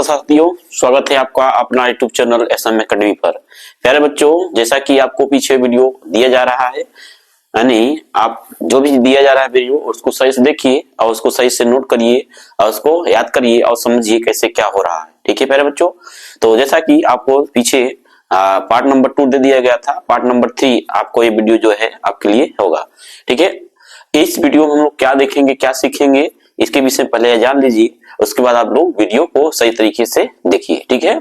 नमस्कार साथियों, स्वागत है आपका अपना यूट्यूब चैनल एसएम एकेडमी पर। प्यारे बच्चों, जैसा कि आपको पीछे वीडियो दिया जा रहा है, यानी आप जो भी दिया जा रहा है वीडियो उसको सही से देखिए और उसको सही से नोट करिए और उसको याद करिए और समझिए कैसे क्या हो रहा है। ठीक है प्यारे बच्चों, तो जैसा कि आपको पीछे पार्ट नंबर 2 दे दिया गया था, पार्ट नंबर 3 आपको ये वीडियो जो है आपके लिए होगा। ठीक है, इस वीडियो में हम लोग क्या देखेंगे, क्या सीखेंगे, इसके विषय पहले जान लीजिए, उसके बाद आप लोग वीडियो को सही तरीके से देखिए। ठीक है,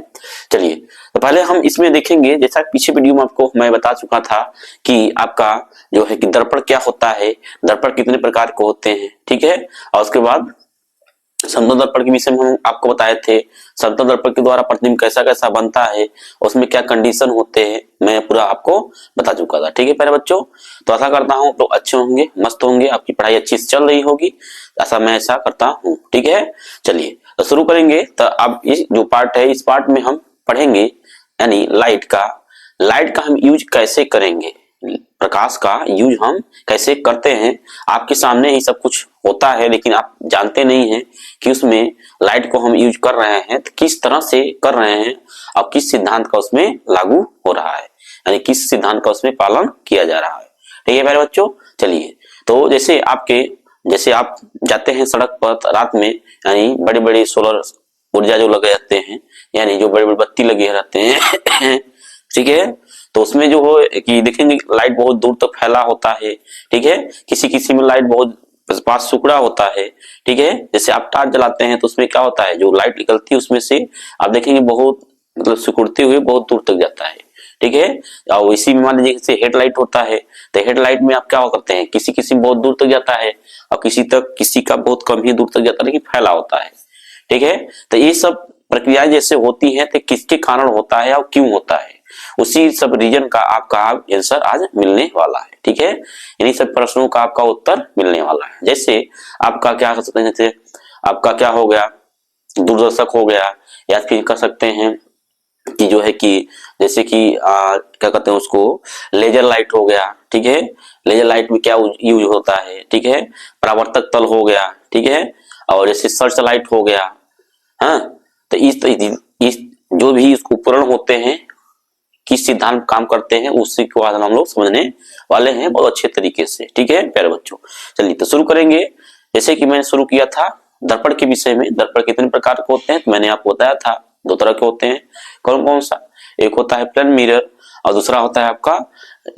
चलिए तो पहले हम इसमें देखेंगे, जैसा पीछे वीडियो में आपको मैं बता चुका था कि आपका जो है कि दर्पण क्या होता है, दर्पण कितने प्रकार के होते हैं। ठीक है, और उसके बाद समतल दर्पण के विषय में हम आपको बताए थे, समतल दर्पण के द्वारा प्रतिबिंब कैसा कैसा बनता है, उसमें क्या कंडीशन होते हैं, मैं पूरा आपको बता चुका था। ठीक है प्यारे बच्चों, तो ऐसा करता हूँ तो अच्छे होंगे, मस्त होंगे, आपकी पढ़ाई अच्छी से चल रही होगी, ऐसा मैं ऐसा करता हूँ। ठीक है, चलिए तो शुरू करेंगे। तो अब इस जो पार्ट है, इस पार्ट में हम पढ़ेंगे यानी लाइट का हम यूज कैसे करेंगे, प्रकाश का यूज हम कैसे करते हैं। आपके सामने ही सब कुछ होता है, लेकिन आप जानते नहीं हैं कि उसमें लाइट को हम यूज कर रहे हैं तो किस तरह से कर रहे हैं और किस सिद्धांत का उसमें लागू हो रहा है, यानी किस सिद्धांत का उसमें पालन किया जा रहा है। ठीक है मेरे बच्चों, चलिए तो जैसे आप जाते हैं सड़क पर रात में, यानी बड़े बड़े सोलर ऊर्जा जो लगे रहते हैं, यानी जो बड़े बड़े बत्ती लगे रहते हैं ठीक है, तो उसमें जो हो कि देखेंगे लाइट बहुत दूर तक फैला होता है। ठीक है, किसी में लाइट बहुत पास सुकड़ा होता है। ठीक है, जैसे आप टार्च जलाते हैं तो उसमें क्या होता है, जो लाइट निकलती है उसमें से आप देखेंगे बहुत मतलब सिकुड़ते हुए बहुत दूर तक जाता है। ठीक है, और इसी में मान लीजिए जैसे हेडलाइट होता है, तो हेडलाइट में आप क्या करते हैं, किसी बहुत दूर तक जाता है और किसी का बहुत कम ही दूर तक जाता है, लेकिन फैला होता है। ठीक है, तो ये सब प्रक्रियाएं जैसे होती हैं तो किसके कारण होता है और क्यों होता है, उसी सब रीजन का आपका आंसर आज मिलने वाला है। ठीक है, इन्हीं सब प्रश्नों का आपका उत्तर मिलने वाला है। जैसे आपका क्या कर सकते हैं, जैसे आपका क्या हो गया, दूरदर्शक हो गया, या फिर कर सकते हैं कि जो है कि जैसे कि क्या कहते हैं उसको, लेजर लाइट हो गया। ठीक है, लेजर लाइट में क्या यूज होता है, ठीक है, परावर्तक तल हो गया। ठीक है, और जैसे सर्च लाइट हो गया। हाँ, तो इस जो भी इसको उपकरण होते हैं किस सिद्धांत काम करते हैं, उसी को आज हम लोग समझने वाले हैं बहुत अच्छे तरीके से। ठीक है प्यारे बच्चों, चलिए तो शुरू करेंगे। जैसे कि मैंने शुरू किया था दर्पण के विषय में, दर्पण कितने प्रकार के होते हैं तो मैंने आपको बताया था 2 तरह के होते हैं। कौन कौन सा, एक होता है प्लेन मिरर और दूसरा होता है आपका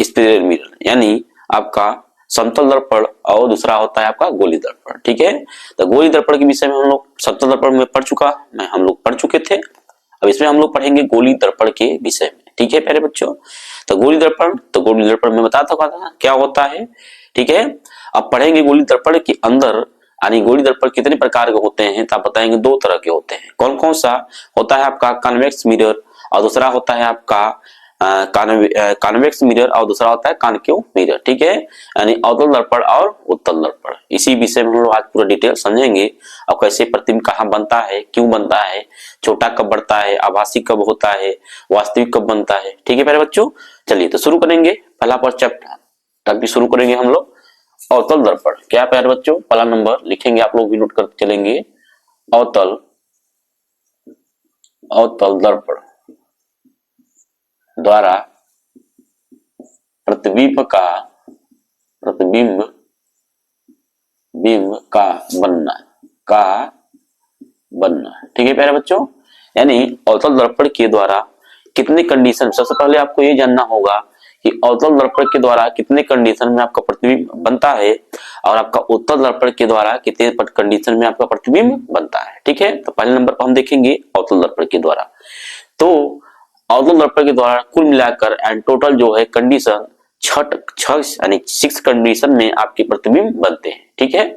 स्पिरल मिरर, यानी आपका समतल दर्पण, और दूसरा होता है आपका गोली दर्पण। ठीक है, तो गोली दर्पण के विषय में हम लोग समतल दर्पण में हम लोग पढ़ चुके थे। अब इसमें हम लोग पढ़ेंगे गोली दर्पण के विषय में। ठीक है प्यारे बच्चों, तो गोली दर्पण में बता था क्या होता है। ठीक है, अब पढ़ेंगे गोली दर्पण के अंदर, यानी गोली दर्पण कितने प्रकार के होते हैं तो आप बताएंगे 2 तरह के होते हैं। कौन कौन सा होता है, आपका कॉन्वेक्स मिरर और दूसरा होता है आपका कॉन्वेक्स मिरर और दूसरा होता है कॉनकेव मिरर। ठीक है, यानी अवतल दर्पण और उत्तल दर्पण, इसी विषय में हम लोग आज पूरा डिटेल समझेंगे और कैसे प्रतिबिंब कहाँ बनता है, क्यों बनता है, छोटा कब बढ़ता है, आभासी कब होता है, वास्तविक कब बनता है। ठीक है प्यारे बच्चों, चलिए तो शुरू करेंगे पहला पर चैप्टर शुरू करेंगे हम लोग अवतल दर्पण। क्या प्यारे बच्चों, पहला नंबर लिखेंगे, आप लोग भी नोट करते चलेंगे, अवतल दर्पण द्वारा प्रतिबिंब का बनना। ठीक है प्यारे बच्चों, यानी अवतल दर्पण के द्वारा कितने कंडीशन, सबसे पहले आपको ये जानना होगा कि अवतल दर्पण के द्वारा कितने कंडीशन में आपका प्रतिबिंब बनता है और आपका उत्तल दर्पण के द्वारा कितने कंडीशन में आपका प्रतिबिंब बनता है। ठीक है, तो पहले नंबर पर हम देखेंगे अवतल दर्पण के द्वारा। तो अवतल दर्पण के द्वारा कुल मिलाकर एंड टोटल जो है कंडीशन 6 कंडीशन में आपके प्रतिबिंब बनते हैं। ठीक है,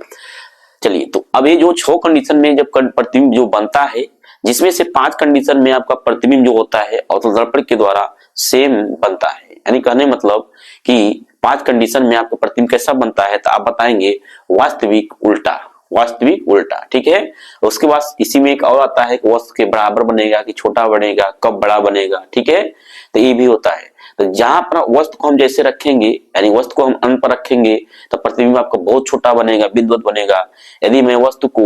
चलिए तो अब ये जो 6 कंडीशन में जब प्रतिबिंब जो बनता है, जिसमें से 5 कंडीशन में आपका प्रतिबिंब जो होता है अवतल दर्पण के द्वारा सेम बनता है, यानी कहने मतलब कि 5 कंडीशन में आपका प्रतिबिंब कैसा बनता है तो आप बताएंगे वास्तविक उल्टा। ठीक है, उसके बाद इसी में एक और आता है कि वस्तु के बराबर बनेगा कि छोटा बनेगा, कब बड़ा बनेगा। ठीक है, तो ये भी होता है। तो जहां पर वस्तु को हम जैसे रखेंगे, यानी वस्तु को हम अनंत पर रखेंगे तो प्रतिबिंब आपका बहुत छोटा बनेगा, विद्युत बनेगा। यदि मैं वस्तु को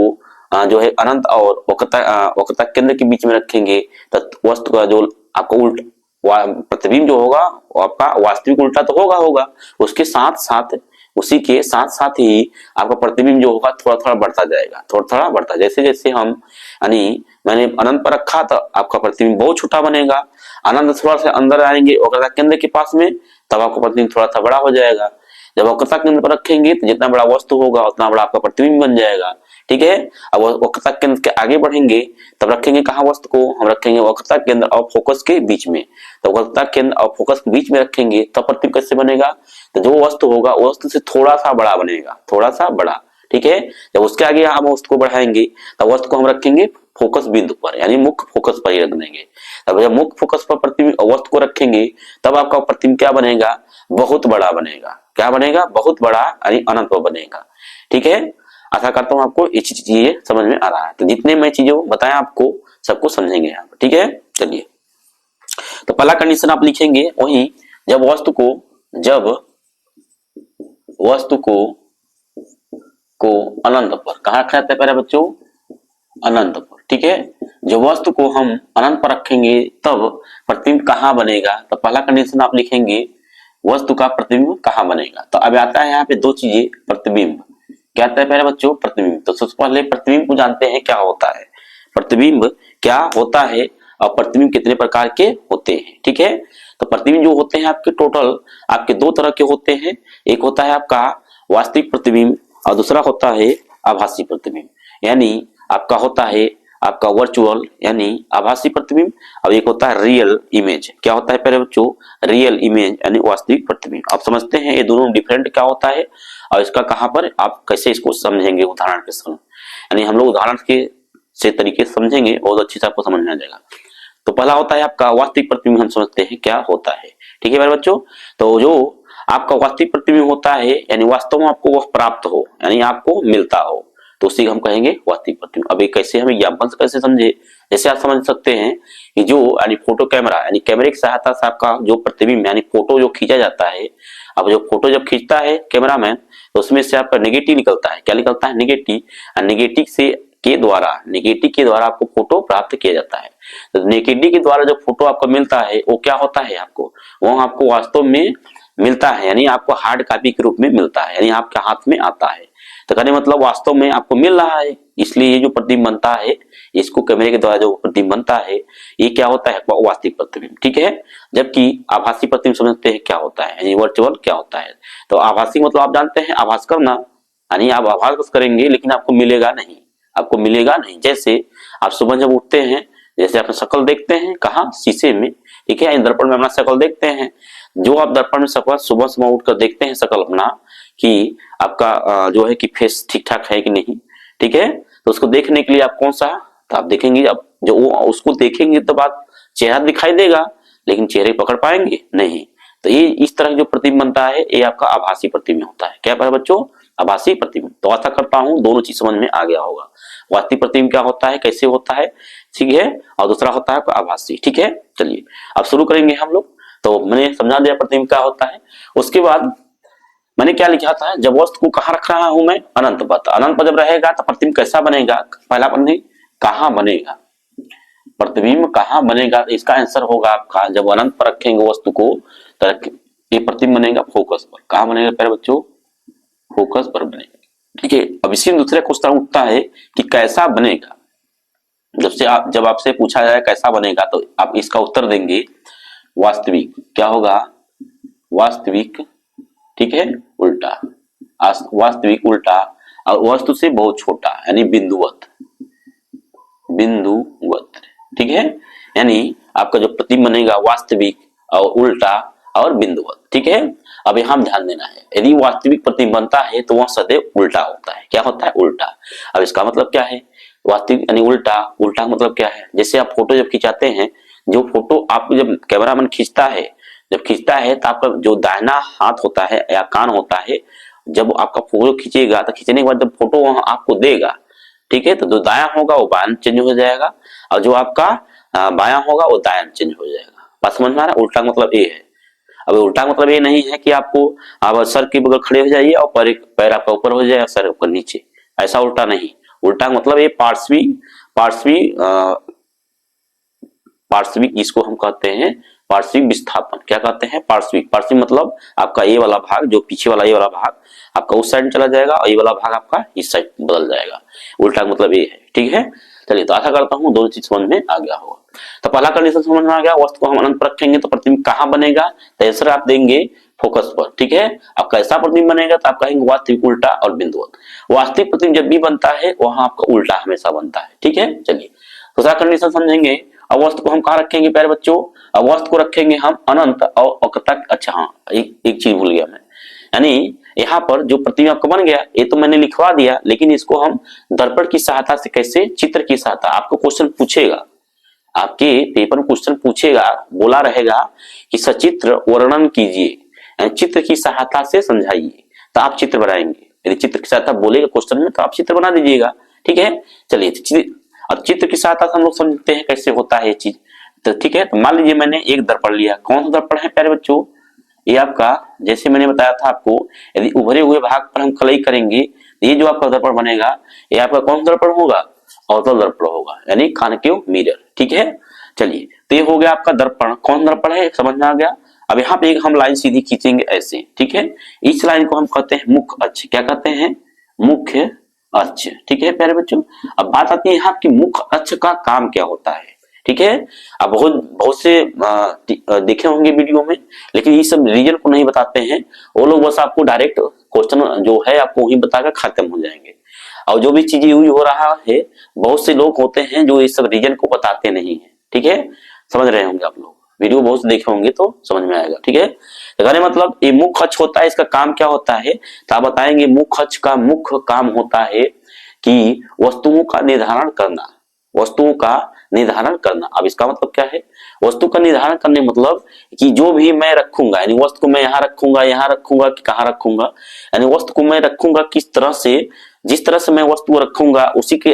जो है अनंत और वक्रता केंद्र के बीच में रखेंगे तो वस्तु का जो आपका प्रतिबिंब जो होगा वो आपका वास्तविक उल्टा तो होगा उसके साथ साथ उसी के साथ साथ ही आपका प्रतिबिंब जो होगा थोड़ा थोड़ा बढ़ता जाएगा, थोड़ा थोड़ा बढ़ता, जैसे जैसे हम यानी मैंने अनंत पर रखा तो आपका प्रतिबिंब बहुत छोटा बनेगा, अनंत थोड़ा सा अंदर आएंगे वक्रता केंद्र के पास में तब आपका प्रतिबिंब थोड़ा सा बड़ा हो जाएगा। जब वक्रता केंद्र पर रखेंगे तो जितना बड़ा वस्तु होगा उतना बड़ा आपका प्रतिबिंब बन जाएगा। ठीक है, अब वक्रता केंद्र के आगे बढ़ेंगे तब रखेंगे कहाँ वस्तु को, हम रखेंगे वक्रता केंद्र और फोकस के बीच में। तो वक्रता केंद्र और फोकस के बीच में रखेंगे तब प्रतिबिंब कैसे बनेगा, तो जो वस्तु होगा वस्तु से थोड़ा सा बड़ा बनेगा, थोड़ा सा बड़ा। ठीक है, जब उसके आगे हम वस्तु को बढ़ाएंगे तब वस्तु को हम रखेंगे फोकस बिंदु पर, यानी मुख्य फोकस पर ही रख देंगे। तब जब मुख्य फोकस पर प्रतिबिंब वस्तु को रखेंगे तब आपका प्रतिबिंब क्या बनेगा, बहुत बड़ा बनेगा। क्या बनेगा, बहुत बड़ा यानी अनंत बनेगा। ठीक है, आशा करता हूं आपको ये चीजें समझ में आ रहा है। तो जितने मैं चीजें बताया आपको सबको समझेंगे आप। ठीक है, चलिए तो पहला कंडीशन आप लिखेंगे वही, जब वस्तु को अनंत पर कहाँ रखा जाता है पहले बच्चों, अनंत पर। ठीक है, जब वस्तु को हम अनंत पर रखेंगे तब प्रतिबिंब कहाँ बनेगा, तो पहला कंडीशन आप लिखेंगे वस्तु का प्रतिबिंब कहाँ बनेगा। तो अब आता है यहाँ पे दो चीजें, प्रतिबिंब क्या आता है पहले बच्चों, प्रतिबिंब। तो सबसे पहले प्रतिबिंब को जानते हैं क्या होता है, प्रतिबिंब क्या होता है और प्रतिबिंब कितने प्रकार के होते हैं। ठीक है, तो प्रतिबिंब जो होते हैं आपके टोटल आपके दो तरह के होते हैं, एक होता है आपका वास्तविक प्रतिबिंब और दूसरा होता है आभासी प्रतिबिंब। यानी आपका होता है आपका वर्चुअल यानी आभासी प्रतिबिंब और एक होता है रियल इमेज। क्या होता है पहले बच्चों, रियल इमेज यानी वास्तविक प्रतिबिंब। आप समझते हैं ये दोनों डिफरेंट क्या होता है और इसका कहां पर आप कैसे इसको समझेंगे उदाहरण के साथ, यानी हम लोग उदाहरण के से तरीके से समझेंगे बहुत अच्छे से आपको समझ में आ जाएगा। तो पहला होता है आपका वास्तविक प्रतिबिंब, हम समझते हैं क्या होता है। ठीक है मेरे बच्चों, तो जो आपका वास्तविक प्रतिबिंब होता है यानी वास्तव में आपको वह प्राप्त हो यानी आपको मिलता हो तो उसी को हम कहेंगे वास्तविक प्रतिबिंब। अब ये कैसे हम एग्जाम्पल से कैसे समझे, जैसे आप समझ सकते हैं कि जो यानी फोटो कैमरा यानी कैमरे की सहायता से आपका जो प्रतिबिंब यानी फोटो जो खींचा जाता है, अब जो फोटो जब खींचता है कैमरामैन तो उसमें से आपका नेगेटिव निकलता है। क्या निकलता है, नेगेटिव। नेगेटिव के द्वारा आपको फोटो प्राप्त किया जाता है। तो नेगेटिव के द्वारा जो फोटो आपको मिलता है वो क्या होता है, वो आपको वास्तव में मिलता है यानी आपको हार्ड कॉपी के रूप में मिलता है यानी आपके हाथ में आता है। तो कहने मतलब वास्तव में आपको मिल रहा है, इसलिए ये जो प्रतिबिंब बनता है इसको कैमरे के द्वारा जो प्रतिबिंब बनता है ये क्या होता है, वास्तविक प्रतिबिंब। ठीक है, जबकि आभासी प्रतिबिंब समझते हैं क्या होता है यानी वर्चुअल क्या होता है। तो आभासी मतलब आप जानते हैं आभास करना, यानी आप आभास करेंगे लेकिन आपको मिलेगा नहीं। जैसे आप सुबह जब उठते हैं, जैसे आप शक्ल देखते हैं कहाँ, शीशे में। ठीक है, दर्पण में अपना शक्ल देखते हैं, जो आप दर्पण में शक्ल सुबह उठकर देखते हैं शक्ल अपना कि आपका जो है कि फेस ठीक ठाक है कि नहीं। ठीक है, तो उसको देखने के लिए आप कौन सा, तो आप देखेंगे, अब जो उसको देखेंगे तो बात चेहरा दिखाई देगा लेकिन चेहरे पकड़ पाएंगे नहीं। तो ये इस तरह जो प्रतिबिंब बनता है ये आपका आभासी प्रतिबिंब होता है। क्या पता बच्चों, आभासी प्रतिबिंब। तो आशा करता हूं दोनों चीज समझ में आ गया होगा, वास्तविक प्रतिबिंब क्या होता है, कैसे होता है। ठीक है, और दूसरा होता है आभासी। ठीक है, चलिए अब शुरू करेंगे हम लोग। तो मैंने समझा दिया प्रतिबिंब क्या होता है। उसके बाद मैंने क्या लिखा था, जब वस्तु को कहाँ रख रहा हूं मैं, अनंत पर। अनंत पर जब रहेगा तो प्रतिबिंब कैसा बनेगा, पहला प्रतिबिंब कहाँ बनेगा, प्रतिबिंब कहाँ बनेगा, इसका आंसर होगा आपका जब अनंत पर रखेंगे वस्तु को तो ये प्रतिबिंब बनेगा फोकस पर। कहाँ बनेगा पहले बच्चों, फोकस पर बनेगा। ठीक है, अब इसी में दूसरे क्वेश्चन उठता है कि कैसा बनेगा। जब आपसे पूछा जाए कैसा बनेगा तो आप इसका उत्तर देंगे वास्तविक। क्या होगा, वास्तविक। ठीक है, उल्टा, वास्तविक उल्टा और वस्तु से बहुत छोटा यानी बिंदुवत। ठीक है, यानी आपका जो प्रतिबिंब बनेगा वास्तविक और उल्टा और बिंदुवत। ठीक है, अब यहां ध्यान देना है, यदि वास्तविक प्रतिबिंब बनता है तो वह सदैव उल्टा होता है। क्या होता है, उल्टा। अब इसका मतलब क्या है, वास्तविक यानी उल्टा मतलब क्या है, जैसे आप फोटो जब खिंचाते हैं, जो फोटो आपको जब कैमरामैन खींचता है तो आपका जो दाहिना हाथ होता है या कान होता है, जब आपका फोटो खींचेगा तो खींचने के बाद जब फोटो वहां आपको देगा, ठीक है, तो जो दाया होगा वो बायां चेंज हो जाएगा और जो आपका बायां होगा वो दायां चेंज हो जाएगा। बात समझ में आ रहा है, उल्टा मतलब ये है। अब उल्टा मतलब ये नहीं है कि आपको आप सर के बगल खड़े हो जाइए और पैर आपका ऊपर हो जाए सर ऊपर नीचे, ऐसा उल्टा नहीं। उल्टा मतलब ये पार्श्वी पार्श्वी पार्श्विक, इसको हम कहते हैं पार्श्विक विस्थापन। क्या कहते हैं? पार्श्विक। पार्श्विक मतलब आपका ये वाला भाग, जो पीछे वाला ये वाला भाग आपका उस साइड चला जाएगा और ये वाला भाग आपका इस साइड बदल जाएगा। उल्टा मतलब ये है। ठीक है, चलिए तो आशा करता हूँ दोनों चीज समझ में आ गया होगा। तो पहला कंडीशन समझ में आ गया, वस्तु को हम अनंत पर रखेंगे तो प्रतिबिंब कहाँ बनेगा? तो आंसर आप देंगे फोकस पर। ठीक है, आपका ऐसा प्रतिबिंब बनेगा तो आप कहेंगे वास्तविक, उल्टा और बिंदुवत। वास्तविक प्रतिबिंब जब भी बनता है वहां आपका उल्टा हमेशा बनता है। ठीक है, चलिए दूसरा कंडीशन समझेंगे। अवस्थ को हम कहाँ रखेंगे प्यारे बच्चों? अवस्थ को रखेंगे हम अनंत और अकतक। अच्छा हाँ, एक चीज भूल गया मैं, यानी यहाँ पर जो प्रतिबिंब आपका बन गया ये तो मैंने लिखवा दिया, लेकिन इसको हम दर्पण की सहायता से कैसे? चित्र की सहायता। आपको क्वेश्चन पूछेगा, आपके पेपर में क्वेश्चन पूछेगा, बोला रहेगा कि सचित्र वर्णन कीजिए, चित्र की सहायता से समझाइए, तो आप चित्र बनाएंगे। यदि चित्र की सहायता बोलेगा क्वेश्चन में तो आप चित्र बना दीजिएगा। ठीक है, चलिए और चित्र की सहायता से हम लोग समझते हैं कैसे होता है ये चीज। तो ठीक है, तो मान लीजिए मैंने एक दर्पण लिया। कौन सा दर्पण है प्यारे बच्चों? ये आपका, जैसे मैंने बताया था आपको, यदि उभरे हुए भाग पर हम कलई करेंगे ये जो आपका दर्पण बनेगा ये आपका कौन सा दर्पण होगा? अवतल दर्पण होगा, यानी कॉन्केव मिरर। ठीक है, चलिए तो ये हो गया आपका दर्पण। कौन दर्पण है समझ में आ गया। अब यहाँ पे एक हम लाइन सीधी खींचेंगे ऐसे। ठीक है, इस लाइन को हम कहते हैं मुख्य अक्ष। क्या कहते हैं? मुख्य अक्ष। ठीक है प्यारे बच्चों, अब बात आती है यहाँ की मुख्य अक्ष का काम क्या होता है। ठीक है, अब बहुत से देखे होंगे वीडियो में, लेकिन ये सब रीजन को नहीं बताते हैं वो लोग, बस आपको डायरेक्ट क्वेश्चन जो है आपको वही बताकर खत्म हो जाएंगे। और जो भी चीजें यूज हो रहा है, बहुत से लोग होते हैं जो इस सब रीजन को बताते नहीं है। ठीक है, समझ रहे होंगे आप लोग, वीडियो बहुत देखे होंगे तो समझ में आएगा। ठीक है, तो मतलब ये मुख्य अक्ष होता है, इसका काम क्या होता है तो आप बताएंगे। मुख्य अक्ष का मुख्य काम होता है कि वस्तुओं का निर्धारण करना, वस्तुओं का निर्धारण करना। अब इसका मतलब क्या है? वस्तु का निर्धारण करने मतलब कि जो भी मैं रखूंगा, यानी वस्तु को मैं यहाँ रखूंगा कि कहाँ रखूंगा, यानी वस्तु को मैं रखूंगा किस तरह से, जिस तरह से मैं वस्तु को रखूंगा उसी के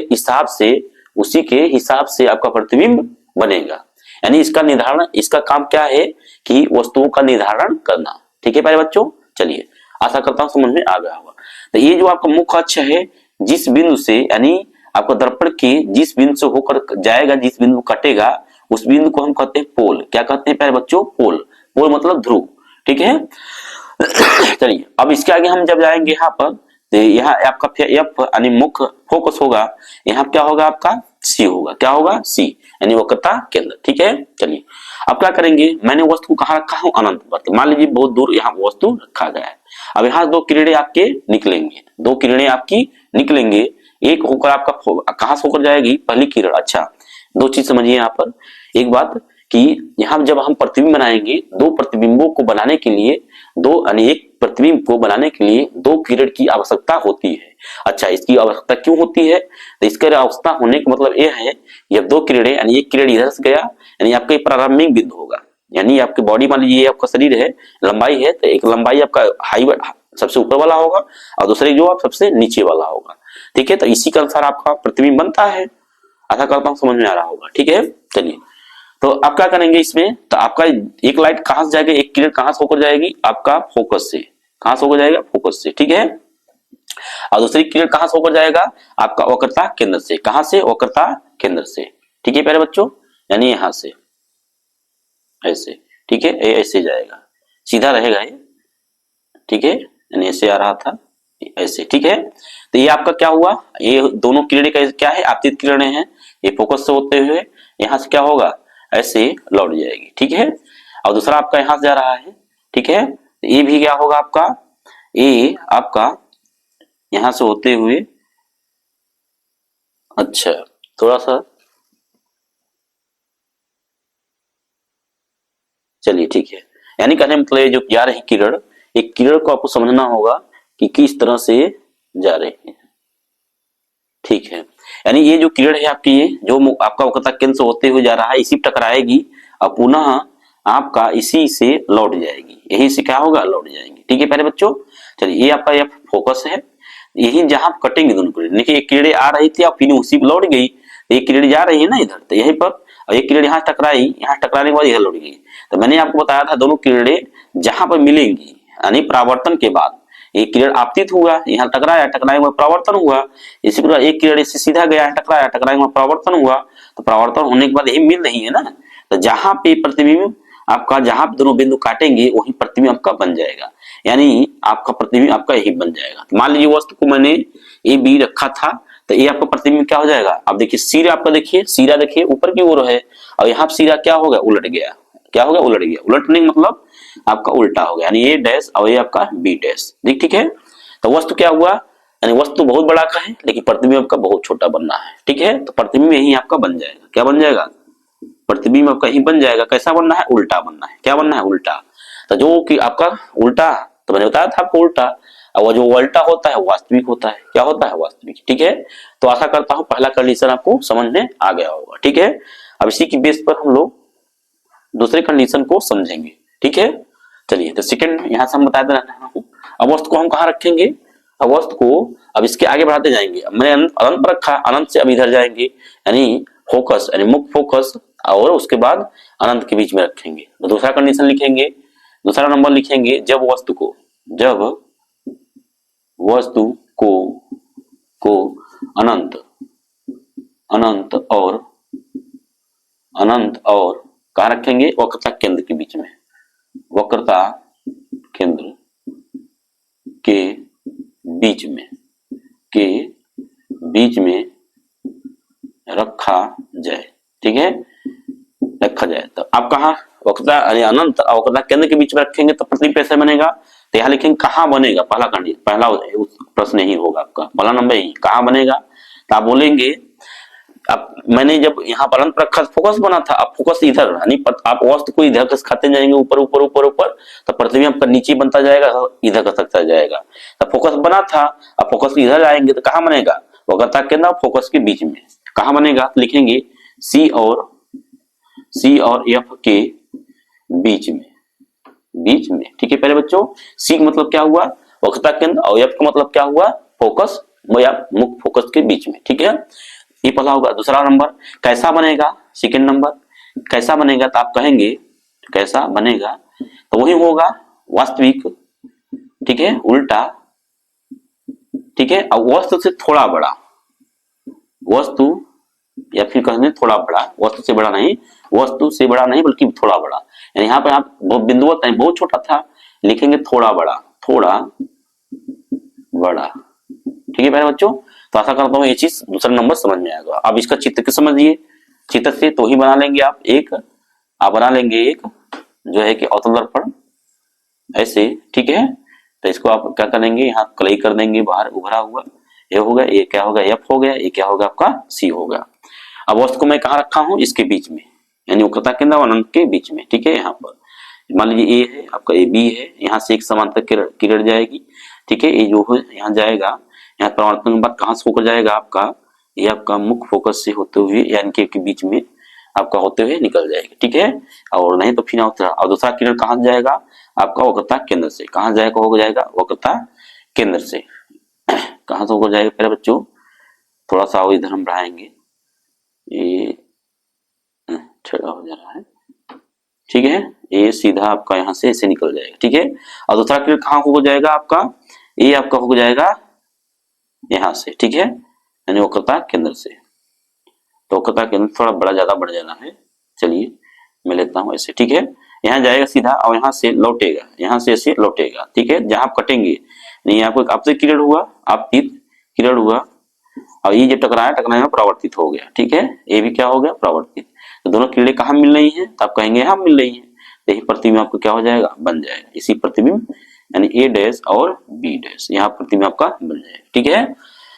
हिसाब से आपका प्रतिबिंब बनेगा। यानी इसका निर्धारण, इसका काम क्या है कि वस्तुओं का निर्धारण करना। ठीक है प्यारे बच्चों, चलिए आशा करता हूं समझ में आ गया होगा। तो ये जो आपका मुख्य अक्ष है, जिस बिंदु से, यानी आपको दर्पण के जिस बिंदु से होकर जाएगा, जिस बिंदु कटेगा उस बिंदु को हम कहते हैं पोल। क्या कहते हैं प्यारे बच्चों? पोल। पोल मतलब ध्रुव। ठीक है, चलिए अब इसके आगे हम जब जाएंगे यहाँ पर, तो यहाँ आपका एफ यानी मुख्य फोकस होगा, यहाँ क्या होगा आपका? सी होगा। क्या होगा? सी, यानी वक्रता केंद्र। ठीक है, चलिए अब क्या करेंगे? मैंने वस्तु को कहाँ रखा हूँ? अनंत पर। मान लीजिए बहुत दूर यहाँ वस्तु रखा गया है। अब यहाँ दो किरणें आपके निकलेंगे, दो किरणें आपकी निकलेंगे। एक होकर आपका कहाँ से होकर जाएगी? पहली किरण। अच्छा, दो चीज समझिए यहाँ पर। एक बात कि यहाँ जब हम प्रतिबिंब बनाएंगे, दो प्रतिबिंबों को बनाने के लिए, एक प्रतिबिंब को बनाने के लिए दो किरण की आवश्यकता होती है। अच्छा, इसकी आवश्यकता क्यों होती है? तो इसका आवश्यकता होने का मतलब यह है, जब दो किरणें, यानी एक किरण इधर से गया, यानी आपका प्रारंभिक बिंदु होगा, यानी आपकी बॉडी, मान लीजिए आपका शरीर है, लंबाई है, तो एक लंबाई आपका हाई सबसे ऊपर वाला होगा और दूसरी जो आप सबसे नीचे वाला होगा। ठीक है, तो इसी के अनुसार आपका प्रतिबिंब बनता है। आशा करता हूं समझ में आ रहा होगा। ठीक है, चलिए तो आप क्या करेंगे इसमें? तो आपका एक लाइट कहां से जाएगी, एक किरण कहां से होकर जाएगी? आपका फोकस से। कहां से होकर जाएगा? फोकस से। ठीक है, और दूसरी किरण कहां से होकर जाएगा? आपका वक्रता केंद्र से। कहां से? वक्रता केंद्र से। ठीक है प्यारे बच्चों, यानी यहां से ऐसे। ठीक है, ऐसे जाएगा, सीधा रहेगा ये। ठीक है, यानी ऐसे आ रहा था ऐसे। ठीक है, तो ये आपका क्या हुआ? ये दोनों किरणें का क्या है? आपतित किरणें हैं। ये फोकस से होते हुए यहां से क्या होगा? ऐसे लौट जाएगी। ठीक है, और दूसरा आपका यहां से जा रहा है। ठीक है, ये भी क्या होगा आपका? ये आपका यहां से होते हुए, अच्छा थोड़ा सा, चलिए ठीक है, यानी कहने मतलब जो जा रही किरण, एक किरण को आपको समझना होगा कि किस तरह से जा रही है। ठीक है, यानी ये जो किरण है आपकी, ये जो आपका वक्रता केंद्र से होते हुए जा रहा है, इसी टकराएगी और पुनः आपका इसी से लौट जाएगी। यही से क्या होगा? लौट जाएंगे। ठीक है प्यारे बच्चों, चलिए ये आपका यह फोकस है। यही जहां कटेंगे दोनों किरण, देखिए एक किरण आ रही थी और फिर उसी पर लौट गई, एक किरण जा रही है ना इधर, तो यहीं पर, और एक किरण यहाँ टकराई, यहाँ टकराने के बाद इधर लौट गई। तो मैंने आपको बताया था दोनों किरणें जहां पर मिलेंगी, यानी परावर्तन के बाद, एक किरण आपतित हुआ, यहाँ टकराया, टकराए हुआ परावर्तन हुआ। इसी प्रकार एक किरण इससे सीधा गया, टकराया, टकराए हुआ परावर्तन हुआ। तो परावर्तन होने के बाद यही मिल रही है ना, तो जहां पे प्रतिबिंब आपका, जहां पे दोनों बिंदु काटेंगे वही प्रतिबिंब आपका बन जाएगा, यानी आपका प्रतिबिंब आपका यही बन जाएगा। तो मान लीजिए वस्तु को मैंने ए बी रखा था, तो ये आपका प्रतिबिंब क्या हो जाएगा, आप देखिए सिरा आपका, देखिए सिरा देखिए ऊपर की ओर है, और यहाँ सिरा क्या हो गया, उलट गया। क्या हो गया, उलट गया। उलटने का मतलब आपका उल्टा हो गया, यानी ए डैश और ये आपका बी डैश। ठीक है। तो वस्तु क्या हुआ, यानी वस्तु बहुत बड़ा का है लेकिन प्रतिबिंब आपका बहुत छोटा बनना है। ठीक है। तो प्रतिबिंब यही आपका बन जाएगा। क्या बन जाएगा, प्रतिबिंब आपका यही बन जाएगा। कैसा बनना है, उल्टा बनना है। क्या बनना है, उल्टा। तो जो कि आपका उल्टा, तो मैंने बताया था आपको उल्टा, और वो जो उल्टा होता है वास्तविक होता है। क्या होता है, वास्तविक। ठीक है। तो आशा करता हूं पहला कंडीशन आपको समझ में आ गया होगा। ठीक है। अब इसी की बेस पर हम लोग दूसरे कंडीशन को समझेंगे। ठीक है। चलिए, तो सेकंड यहां से हम बता दे रहा हूं। अब वस्तु को हम कहां रखेंगे, अब वस्तु को अब इसके आगे बढ़ाते जाएंगे। मैंने अनंत पर रखा, अनंत से अब इधर जाएंगे, यानी फोकस, यानी मुख्य फोकस, और उसके बाद अनंत के बीच में रखेंगे। तो दूसरा कंडीशन लिखेंगे, दूसरा नंबर लिखेंगे, जब वस्तु को, जब वस्तु को अनंत, अनंत और कहां रखेंगे, वक्रता केंद्र के बीच में, वक्रता केंद्र के बीच में रखा जाए। ठीक है, रखा जाए। तो आप कहा वक्रता अनंत और वक्रता केंद्र के बीच में रखेंगे तो प्रतिबिंब कैसे बनेगा, तो यहाँ लिखेंगे कहाँ बनेगा। पहला कंडीशन, पहला प्रश्न यही होगा आपका, पहला नंबर यही, कहाँ बनेगा। तो आप बोलेंगे, अब मैंने जब यहाँ पर अनंत रखा फोकस बना था, अब फोकस इधर, यानी आप वस्तु को इधर खाते जाएंगे, ऊपर ऊपर ऊपर ऊपर, तो प्रतिबिंब आपका नीचे बनता जाएगा, इधर का सकता जाएगा। तो फोकस बना था, अब फोकस इधर आएंगे तो कहाँ बनेगा, वक्रता केंद्र और फोकस के बीच में। कहाँ बनेगा, लिखेंगे सी और एफ के बीच में। ठीक है पहले बच्चों, सी का मतलब क्या हुआ, वक्रता केंद्र, और एफ का मतलब क्या हुआ, फोकस या मुख्य फोकस के बीच में। ठीक है, ये पता होगा। दूसरा नंबर कैसा बनेगा, सेकंड नंबर कैसा बनेगा, तो आप कहेंगे कैसा बनेगा, तो वही होगा वास्तविक। ठीक है, उल्टा। ठीक है, अब वस्तु से थोड़ा बड़ा, वस्तु या फिर कहने थोड़ा बड़ा, वस्तु से बड़ा नहीं, वस्तु से बड़ा नहीं बल्कि थोड़ा बड़ा। यानी यहाँ पे आप बिंदु बहुत छोटा था, लिखेंगे थोड़ा बड़ा, थोड़ा बड़ा। ठीक है प्यारे बच्चों, तो आशा करता हूँ ये चीज दूसरा नंबर समझ में आएगा। अब इसका चित्र के समझिए, चित्र से तो ही बना लेंगे आप एक, आप बना लेंगे एक जो है कि अवतल दर्पण ऐसे। ठीक है, तो इसको आप क्या करेंगे, यहाँ कलई कर देंगे बाहर उभरा हुआ, ये हो गया, ये क्या होगा, एफ हो गया, ये क्या होगा आपका सी होगा। अब वस्तु को मैं कहाँ रखा हूँ, इसके बीच में, यानी वक्रता केंद्र और अनंत के बीच में। ठीक है, यहाँ पर मान लीजिए ए है आपका, ए बी है, यहाँ से एक समांतर किरण जाएगी। ठीक है, ये जो है यहाँ जाएगा, यहाँ परावर्तन के बाद कहाँ से होकर जाएगा आपका, ये आपका मुख्य फोकस से होते हुए यानी के बीच में आपका होते हुए निकल जाएगा। ठीक है, और नहीं तो फिर और दूसरा किरण कहाँ जाएगा आपका, वक्रता केंद्र से। कहाँ जाएगा, हो जाएगा वक्रता केंद्र से। कहाँ से होकर जाएगा पहले बच्चों, थोड़ा सा इधर हम बढ़ाएंगे, ये छड़ा हो जा रहा है। ठीक है, ये सीधा आपका यहाँ से ऐसे निकल जाएगा। ठीक है, और दूसरा किरण कहाँ हो जाएगा आपका, ये आपका हो जाएगा यहाँ से। ठीक है, यानी वक्रता केंद्र से। तो वक्रता केंद्र थोड़ा बड़ा ज्यादा बढ़ जाना है, चलिए मैं लेता हूँ ऐसे। ठीक है, यहाँ जाएगा सीधा और यहाँ से लौटेगा, यहाँ से ऐसे लौटेगा। ठीक है, जहां आप कटेंगे नहीं, आपको आपसे किरण हुआ, आप किरण हुआ, और ये जो टकराया में परावर्तित हो गया। ठीक है, ये भी क्या हो गया, परावर्तित। तो दोनों किरणें कहाँ मिल रही हैं, तो आप कहेंगे यहाँ मिल रही है, तो यही प्रतिबिंब आपको क्या हो जाएगा, बन जाएगा। इसी प्रतिबिंब यानी ए डैश और बी डैश, यहाँ प्रतिबिंब आपका बन जाएगा। ठीक है,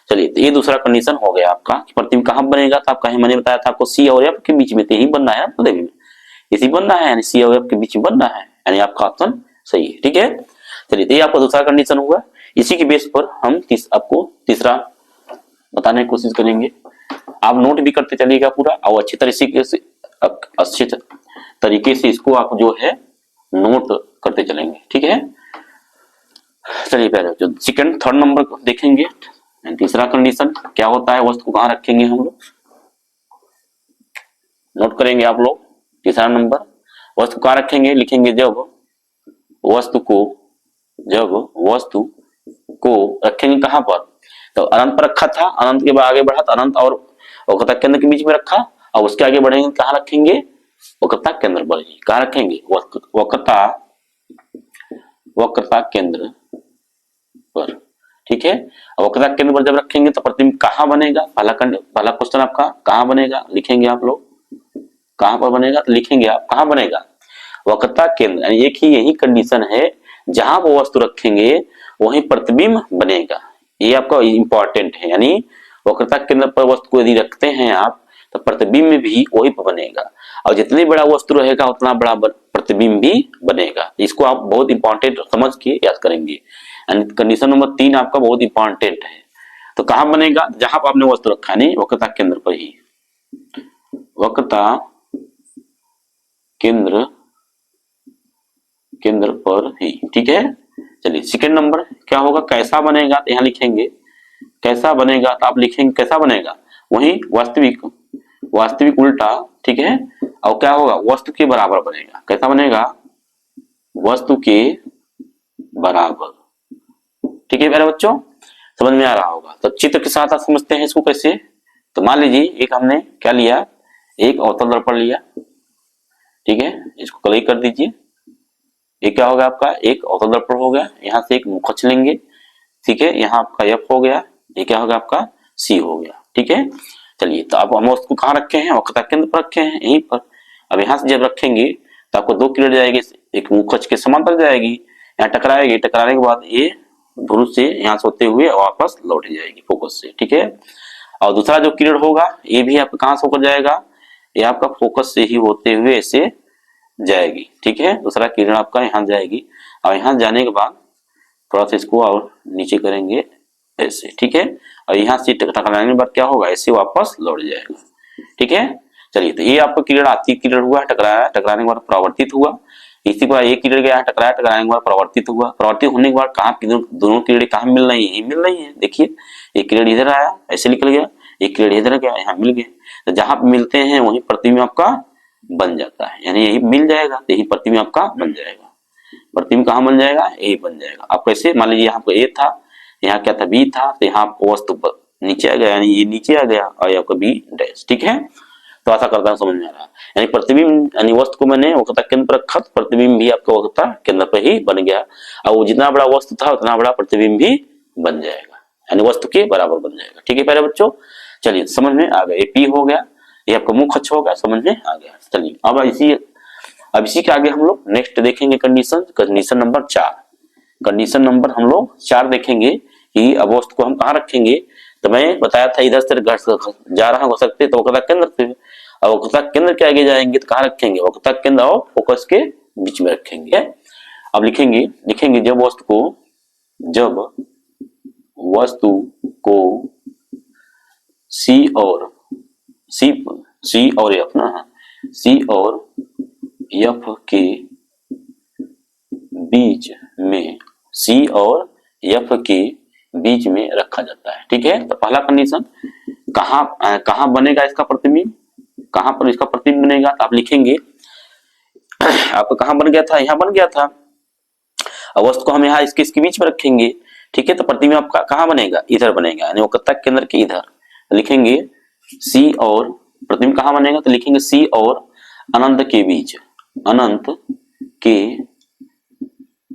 चलिए, तो ये दूसरा कंडीशन हो गया आपका कि प्रतिबिंब कहाँ बनेगा, तो आप कहीं मैंने बताया था आपको सी और एफ के बीच में, तो यही बनना है प्रतिबिंब, इसी बनना है, यानी सी और एफ के बीच में बनना है, यानी आपका ऑप्शन सही है। ठीक है, चलिए, तो ये आपका दूसरा कंडीशन हुआ। इसी के बेस पर हम आपको तीसरा बताने की कोशिश करेंगे। आप नोट भी करते चलिएगा पूरा, और अच्छे तरीके से इसको आप जो है नोट करते चलेंगे। ठीक है, चलिए पहले जो सेकंड थर्ड नंबर को देखेंगे। तीसरा कंडीशन क्या होता है, वस्तु को कहाँ रखेंगे हम लोग, नोट करेंगे आप लोग। तीसरा नंबर वस्तु को कहाँ रखेंगे, लिखेंगे जब वस्तु को रखेंगे कहां पर, तो अनंत पर रखा था, अनंत के बाद आगे बढ़ा तो अनंत और वक्रता केंद्र के बीच में रखा, और उसके आगे बढ़ेंगे कहां रखेंगे, वक्रता केंद्र पर ही। कहां रखेंगे, वक्रता केंद्र पर, ठीक है। वक्रता केंद्र पर जब रखेंगे तो प्रतिबिंब कहां बनेगा, पहला क्वेश्चन आपका कहां बनेगा, लिखेंगे आप लोग कहां पर बनेगा, तो लिखेंगे आप कहां बनेगा, वक्रता केंद्र, यानी एक ही यही कंडीशन है, जहां वो वस्तु रखेंगे वहीं प्रतिबिंब बनेगा। ये आपका इंपॉर्टेंट है, यानी वक्रता केंद्र पर वस्तु को यदि रखते हैं आप तो प्रतिबिंब भी वही पर बनेगा, और जितनी बड़ा वस्तु रहेगा उतना बड़ा प्रतिबिंब भी बनेगा। इसको आप बहुत इंपॉर्टेंट समझ के याद करेंगे। कंडीशन नंबर 3 आपका बहुत इंपॉर्टेंट है। तो कहां बनेगा, जहां पर आपने वस्तु रखा नहीं, वक्रता केंद्र पर ही, वक्रता केंद्र पर ही, ठीक है। चलिए सेकंड नंबर क्या होगा, कैसा बनेगा, तो यहां लिखेंगे कैसा बनेगा, तो आप लिखेंगे कैसा बनेगा, वही वास्तविक उल्टा, ठीक है। और क्या होगा, वस्तु के बराबर बनेगा। कैसा बनेगा, वस्तु के बराबर, ठीक है मेरे बच्चों, समझ में आ रहा होगा। तो चित्र के साथ आप समझते हैं इसको कैसे। तो मान लीजिए एक हमने क्या लिया, एक अवतल दर्पण लिया, ठीक है, इसको कलई कर दीजिए। ये क्या होगा आपका, एक अवतल दर्पण हो गया, यहां से एक मुखच लेंगे, ठीक है, यहाँ आपका एफ हो गया, ये क्या होगा आपका सी हो गया, ठीक है। चलिए तो अब हम उसको कहाँ रखे हैं, वक्रता केंद्र पर रखे हैं, यहीं पर। अब यहाँ से जब रखेंगे तो आपको दो किरण जाएगी, एक मुखच के समांतर जाएगी, यहाँ टकराएगी, टकराने के बाद ये ध्रुव से यहाँ से होते हुए वापस लौट जाएगी फोकस से, ठीक है। और दूसरा जो किरण होगा ये भी आपका कहाँ से होकर जाएगा, ये आपका फोकस से ही होते हुए ऐसे जाएगी, ठीक है। दूसरा किरण आपका यहाँ जाएगी, और यहाँ जाने के बाद थोड़ा सा इसको और नीचे करेंगे ऐसे, ठीक है। और यहाँ से टकराने के बाद क्या होगा, ऐसे वापस लौट जाएगा, ठीक है। चलिए तो ये आपका किरण आती किरण हुआ, टकराया, टकराने के बाद परावर्तित हुआ, इसी पर एक किरण गया, टकराया, टकराने के बाद परावर्तित हुआ, परावर्तित होने के बाद कहाँ दोनों किरण कहाँ मिल रही है, मिल रही है। देखिए एक किरण इधर आया, ऐसे निकल गया, एक किरण इधर गया, यहाँ मिल गया। तो जहां मिलते हैं वही प्रतिबिंब आपका बन जाता है, यानी यही मिल जाएगा, यही प्रतिबिंब आपका बन जाएगा। प्रतिबिंब कहाँ बन जाएगा, यही बन जाएगा। आप कैसे, मान लीजिए यहाँ पर ए था, यहाँ क्या था बी था, तो यहाँ आपको वस्तु नीचे आ गया, यानी ये नीचे आ गया, और आपका बी डैश, ठीक है। तो ऐसा करता है, समझ में आ रहा है। यानी प्रतिबिंब, यानी वस्तु को मैंने वक्रता केंद्र पर रखा, प्रतिबिंब भी आपका वक्रता केंद्र पर ही बन गया, और वो जितना बड़ा वस्तु था उतना बड़ा प्रतिबिंब भी बन जाएगा, यानी वस्तु के बराबर बन जाएगा, ठीक है प्यारे बच्चों। चलिए समझ में आ गया, ये पी हो गया, ये आपका मुखच हो गया, समझ में आ गया। चलिए अब इसी के आगे हम लोग नेक्स्ट देखेंगे कंडीशन नंबर 4। कंडीशन नंबर हम लोग 4 देखेंगे कि अब वस्तु को हम कहाँ रखेंगे। तो मैं बताया था इधर से जा रहा हो सकते तो वक्रता केंद्र पे, अब वक्रता केंद्र के आगे जाएंगे तो कहाँ रखेंगे, वक्रता केंद्र और फोकस के बीच में रखेंगे। अब लिखेंगे जब वस्तु को सी और एफ के बीच में रखा जाता है, ठीक है। तो पहला कंडीशन कहां बनेगा इसका प्रतिबिंब, कहां पर इसका प्रतिबिंब बनेगा, तो आप लिखेंगे आपका कहां बन गया था, यहां बन गया था। अब वस्तु को हम यहाँ इसके बीच में रखेंगे, ठीक है। तो प्रतिबिंब आपका कहां बनेगा, इधर बनेगा, यानी वक्रता केंद्र के इधर। तो लिखेंगे सी और प्रतिबिंब कहां बनेगा, तो लिखेंगे सी और अनंत के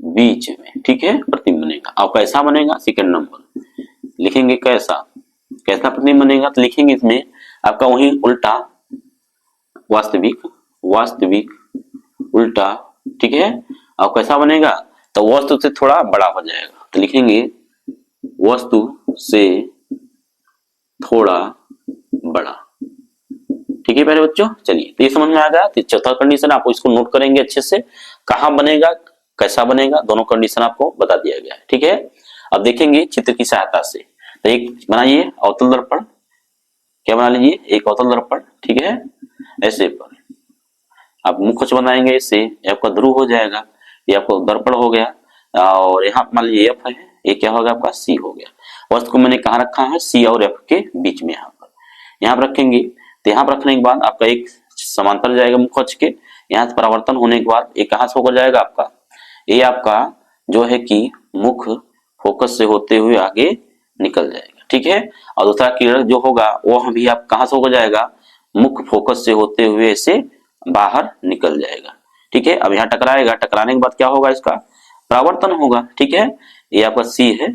बीच में, ठीक है, प्रतिबिंब बनेगा। अब कैसा बनेगा, सेकंड नंबर लिखेंगे कैसा प्रतिबिंब बनेगा, तो लिखेंगे इसमें आपका वही उल्टा वास्तविक उल्टा, ठीक है। अब कैसा बनेगा, तो वस्तु से थोड़ा बड़ा हो जाएगा, तो लिखेंगे वस्तु से थोड़ा बड़ा, ठीक है प्यारे बच्चों। चलिए तो ये समझ में आ गया। तो चौथा कंडीशन आपको इसको नोट करेंगे अच्छे से, कहां बनेगा कैसा बनेगा, दोनों कंडीशन आपको बता दिया गया है, ठीक है। अब देखेंगे चित्र की सहायता से। तो एक बनाइए अवतल दर्पण, क्या बना लीजिए, एक अवतल दर्पण, ठीक है। ऐसे पर आप मुखच बनाएंगे, इससे आपका ध्रुव हो जाएगा, ये आपको दर्पण हो गया, और यहाँ मान लीजिए एफ है, ये क्या होगा आपका सी हो गया। वस्तु को मैंने कहाँ रखा है, सी और एफ के बीच में, यहाँ पर रखेंगे। तो यहाँ पर रखने के बाद आपका एक समांतर जाएगा मुखच के, यहाँ से परावर्तन होने के बाद एक कहाँ से होकर जाएगा आपका, ये आपका जो है कि मुख फोकस से होते हुए आगे निकल जाएगा, ठीक है। और दूसरा किरण जो होगा वो हम भी आप कहां से हो जाएगा, मुख्य फोकस से होते हुए ऐसे बाहर निकल जाएगा, ठीक है। अब यहाँ टकराएगा, टकराने के बाद क्या होगा, इसका परावर्तन होगा, ठीक है। ये आपका सी है,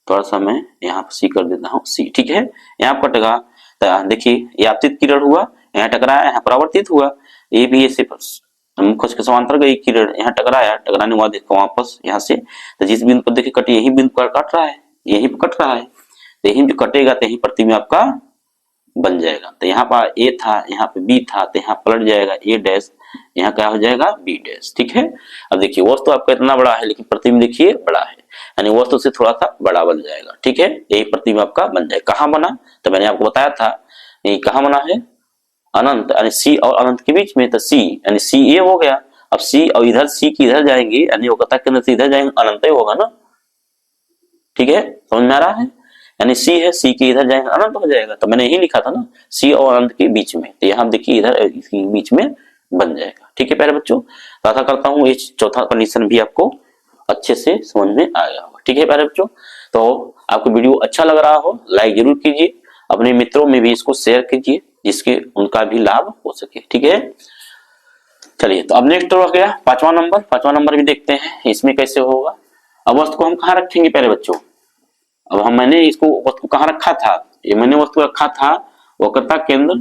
थोड़ा सा मैं यहाँ पर सी कर देता हूँ, सी, ठीक है। यहाँ कटेगा, देखिए ये आपतित किरण हुआ, यहाँ टकराया, यहाँ परावर्तित हुआ, ये भी ऐसे मुख्य के समांतर गई किरण, यहाँ टकराया, टकराने के बाद देखो वापस यहाँ से, तो जिस बिंदु पर देखिए कट, यही बिंदु पर कट रहा है, यही पर कट रहा है, तो यही जो कटेगा तो यही प्रतिबिंब आपका बन जाएगा। तो यहाँ पर ए था, यहाँ पे बी था, तो यहाँ पलट जाएगा ए डैश, यहाँ क्या हो जाएगा बी डैश, ठीक है। अब देखिए वस्तु आपका इतना बड़ा है लेकिन प्रतिबिंब देखिए बड़ा है, यानी वस्तु से थोड़ा सा बड़ा बन जाएगा, ठीक है। यही प्रतिबिंब आपका बन जाएगा। कहाँ बना, तो मैंने आपको बताया था, ये कहाँ बना है, अनंत यानी सी और अनंत के बीच में, तो सी यानी सी ए हो गया। अब सी और इधर सी की इधर जाएंगे, यानी वक्रता के अंदर से इधर जाएंगे, अनंत ही होगा ना, ठीक है, समझ में आ रहा है। यानी सी है, सी के इधर जाएंगे अनंत हो जाएगा, तो मैंने यही लिखा था ना, सी और अनंत के बीच में, तो यहाँ देखिए इधर इसके बीच में बन जाएगा, ठीक है प्यारे बच्चों। तो आशा करता हूँ ये चौथा कंडीशन भी आपको अच्छे से समझ में आ गया होगा, ठीक है प्यारे बच्चों। तो आपको वीडियो अच्छा लग रहा हो लाइक जरूर कीजिए, अपने मित्रों में भी इसको शेयर कीजिए जिसके उनका भी लाभ हो सके, ठीक है। चलिए तो अब नेक्स्ट हो गया पांचवा नंबर, पांचवा नंबर भी देखते हैं इसमें कैसे होगा। अब वस्तु को हम कहाँ रखेंगे प्यारे बच्चों, अब मैंने इसको वस्तु को कहाँ रखा था, ये मैंने वस्तु रखा था वक्रता केंद्र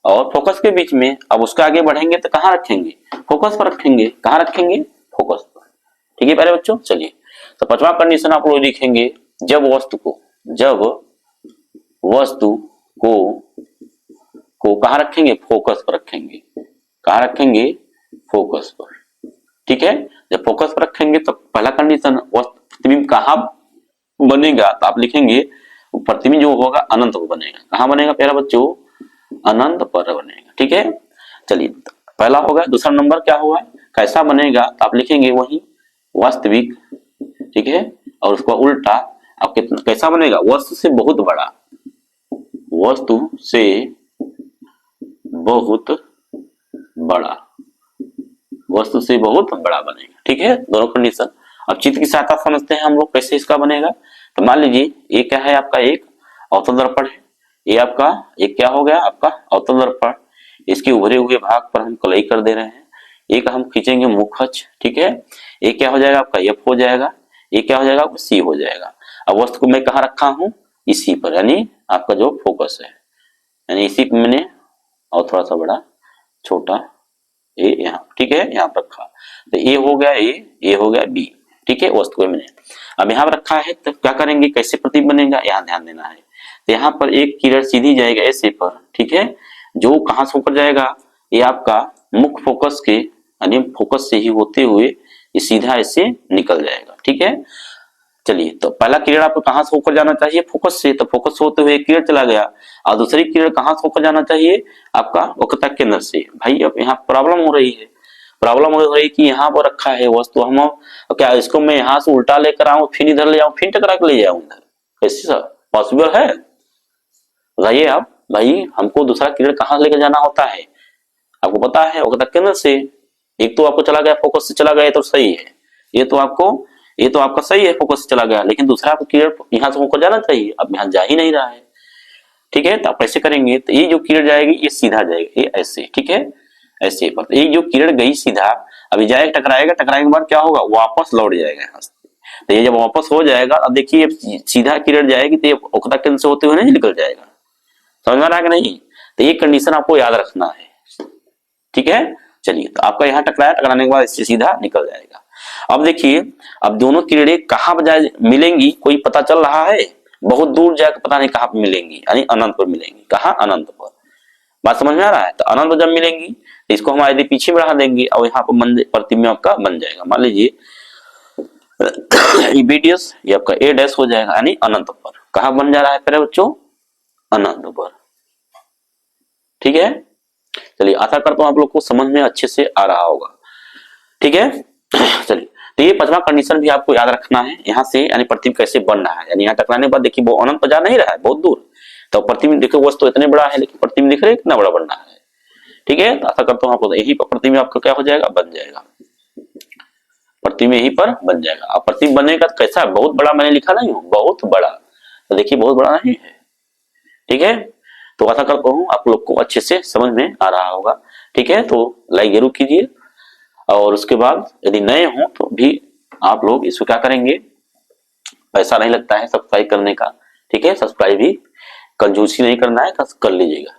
और फोकस के बीच में। अब उसके आगे बढ़ेंगे तो कहाँ रखेंगे, फोकस पर रखेंगे, कहाँ रखेंगे, फोकस पर, ठीक है प्यारे बच्चों। चलिए तो पांचवा कंडीशन आप लोग लिखेंगे, जब वस्तु को कहाँ रखेंगे, फोकस पर रखेंगे, कहाँ रखेंगे, फोकस पर, ठीक है। जब फोकस पर रखेंगे तो पहला कंडीशन प्रतिबिंब कहाँ बनेगा, तो आप लिखेंगे प्रतिबिंब जो होगा अनंत पर बनेगा। कहाँ बनेगा प्यारा बच्चों, अनंत पर बनेगा, ठीक है। चलिए पहला होगा। दूसरा नंबर क्या होगा, कैसा बनेगा, तो आप लिखेंगे वही वास्तविक, ठीक है। और उसका उल्टा आप कितना कैसा बनेगा, वस्तु से बहुत बड़ा, वस्तु से बहुत बड़ा, वस्तु से बहुत बड़ा बनेगा, ठीक है, दोनों कंडीशन। अब चित्र की सहायता समझते हैं हम लोग कैसे इसका बनेगा। तो मान लीजिए ये क्या है, आपका एक अवतल दर्पण है, ये आपका एक क्या हो गया, आपका अवतल दर्पण, इसके उभरे हुए भाग पर हम कलई कर दे रहे हैं, एक हम खींचेंगे मुख्य अक्ष, ठीक है, एक क्या हो जाएगा आपका एफ हो जाएगा, एक क्या हो जाएगा आपका सी हो जाएगा। अब वस्तु को मैं कहाँ रखा हूं, इसी पर, यानी आपका जो फोकस है, यानी इसी पर मैंने और थोड़ा सा बड़ा छोटा ए यहाँ, ठीक है, यहाँ पर रखा, तो ए हो गया ए हो गया बी, ठीक है, वस्तु को मैंने अब यहाँ पर रखा है। तो क्या करेंगे, कैसे प्रतिबिंब बनेगा, यहाँ ध्यान देना है। तो यहाँ पर एक किरण सीधी जाएगा ऐसे पर, ठीक है, जो कहाँ से होकर जाएगा, ये आपका मुख्य फोकस के यानी फोकस से ही होते हुए ये सीधा ऐसे निकल जाएगा, ठीक है। चलिए तो पहला किरण आपको कहां से होकर जाना चाहिए, फोकस से, तो फोकस से होते हुए किरण चला गया, और दूसरी किरण कहां से होकर जाना चाहिए, आपका वक्रता केंद्र से। भाई अब यहाँ प्रॉब्लम हो रही है, प्रॉब्लम हो रही है कि यहाँ पर रखा है वस्तु, हम क्या इसको मैं यहाँ से उल्टा लेकर आऊं, फिर इधर ले जाऊं, फिर टकरा के ले जाऊं इधर, कैसे सर पॉसिबल है, बताइए आप। भाई हमको दूसरा किरण कहां लेकर जाना होता है, आपको पता है वक्रता केंद्र से। एक तो आपको चला गया फोकस से चला गया तो सही है, ये तो आपका सही है, फोकस से चला गया, लेकिन दूसरा आपको किरण यहाँ से होकर जाना चाहिए, अब यहाँ जा ही नहीं रहा है, ठीक है। तो आप ऐसे करेंगे तो ये जो किरण जाएगी ये सीधा जाएगी, ये ऐसे, ठीक है, ऐसे पर ये जो किरण गई सीधा, अभी जाएगा टकराएगा, टकराने के बाद क्या होगा, वापस लौट जाएगा यहाँ से। तो ये जब वापस हो जाएगा, अब देखिए सीधा किरण जाएगी तो ये वक्रता केंद्र से होते हुए नहीं निकल जाएगा, समझ में आ रहा है कि नहीं। तो ये कंडीशन आपको याद रखना है, ठीक है। चलिए तो आपका यहाँ टकराया, टकराने के बाद इससे सीधा निकल जाएगा। अब देखिए अब दोनों किरणें कहाँ मिलेंगी, कोई पता चल रहा है, बहुत दूर जाकर पता नहीं कहाँ पर मिलेंगी, यानी अनंत पर मिलेंगी, कहाँ, अनंत पर, बात समझ में आ रहा है। तो अनंत पर जब मिलेंगी तो इसको हम आगे पीछे बढ़ा देंगे और यहाँ पर प्रतिबिंब आपका बन जाएगा। मान लीजिए बीडीएस ये आपका ए डैश हो जाएगा, यानी अनंत पर, कहाँ बन जा रहा है प्यारे बच्चों, अनंत पर, ठीक है। चलिए आशा करता हूं आप लोग को समझ में अच्छे से आ रहा होगा, ठीक है। चलिए तो ये पांचवा कंडीशन भी आपको याद रखना है, यहाँ से यानी प्रतिबिंब कैसे बन रहा है, यानी यहाँ टकराने के बाद देखिए वो अनंत पर जा नहीं रहा है, बहुत दूर, तो प्रतिबिंब देखो वस्तु तो इतने बड़ा है लेकिन प्रतिबिंब दिख रहा है कितना बड़ा बन रहा है, ठीक है। तो आशा करता हूँ आपको यही प्रतिबिंब आपका क्या हो जाएगा, बन जाएगा। प्रतिबिंब यहीं पर बन जाएगा। अब प्रतिबिंब बनेगा तो कैसा, बहुत बड़ा मैंने लिखा नहीं हूं, बहुत बड़ा, तो देखिए बहुत बड़ा नहीं है, ठीक है। तो आशा करता हूं आप लोग को अच्छे से समझ में आ रहा होगा, ठीक है। तो लाइक जरूर कीजिए, और उसके बाद यदि नए हो तो भी आप लोग इसको क्या करेंगे, पैसा नहीं लगता है सब्सक्राइब करने का, ठीक है। सब्सक्राइब भी कंजूसी नहीं करना है, कर लीजिएगा।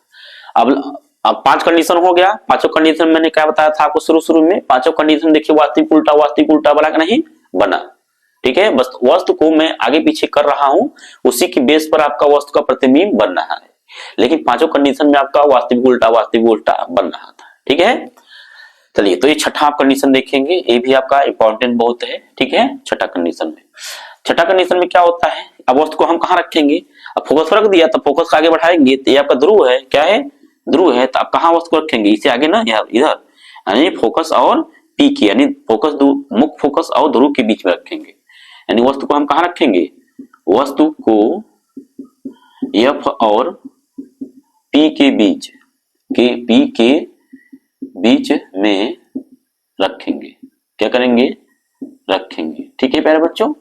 अब 5 कंडीशन हो गया। पांचों कंडीशन मैंने क्या बताया था आपको शुरू में, पांचों कंडीशन देखिए वास्तविक उल्टा बना कि नहीं बना, ठीक है। बस वस्तु को मैं आगे पीछे कर रहा हूं, उसी की बेस पर आपका वस्तु का प्रतिबिंब बन रहा है, लेकिन पांचों कंडीशन में आपका वास्तविक उल्टा बन रहा था, ठीक है। चलिए, तो ये छठा आप कंडीशन देखेंगे, ये भी आपका इंपॉर्टेंट बहुत है, ठीक है। छठा कंडीशन में क्या होता है, अब वस्तु को हम कहां रखेंगे, अब फोकस रख दिया तो फोकस आगे बढ़ाएंगे, तो ये आपका ध्रुव है, क्या है, ध्रुव है। तो आप कहां वस्तु को रखेंगे, इसे आगे ना इधर, यानी फोकस और पी की, यानी फोकस मुख्य फोकस और ध्रुव के बीच में रखेंगे। यानी वस्तु को हम कहां रखेंगे, वस्तु को एफ और पी के बीच में रखेंगे, क्या करेंगे, रखेंगे, ठीक है प्यारे बच्चों।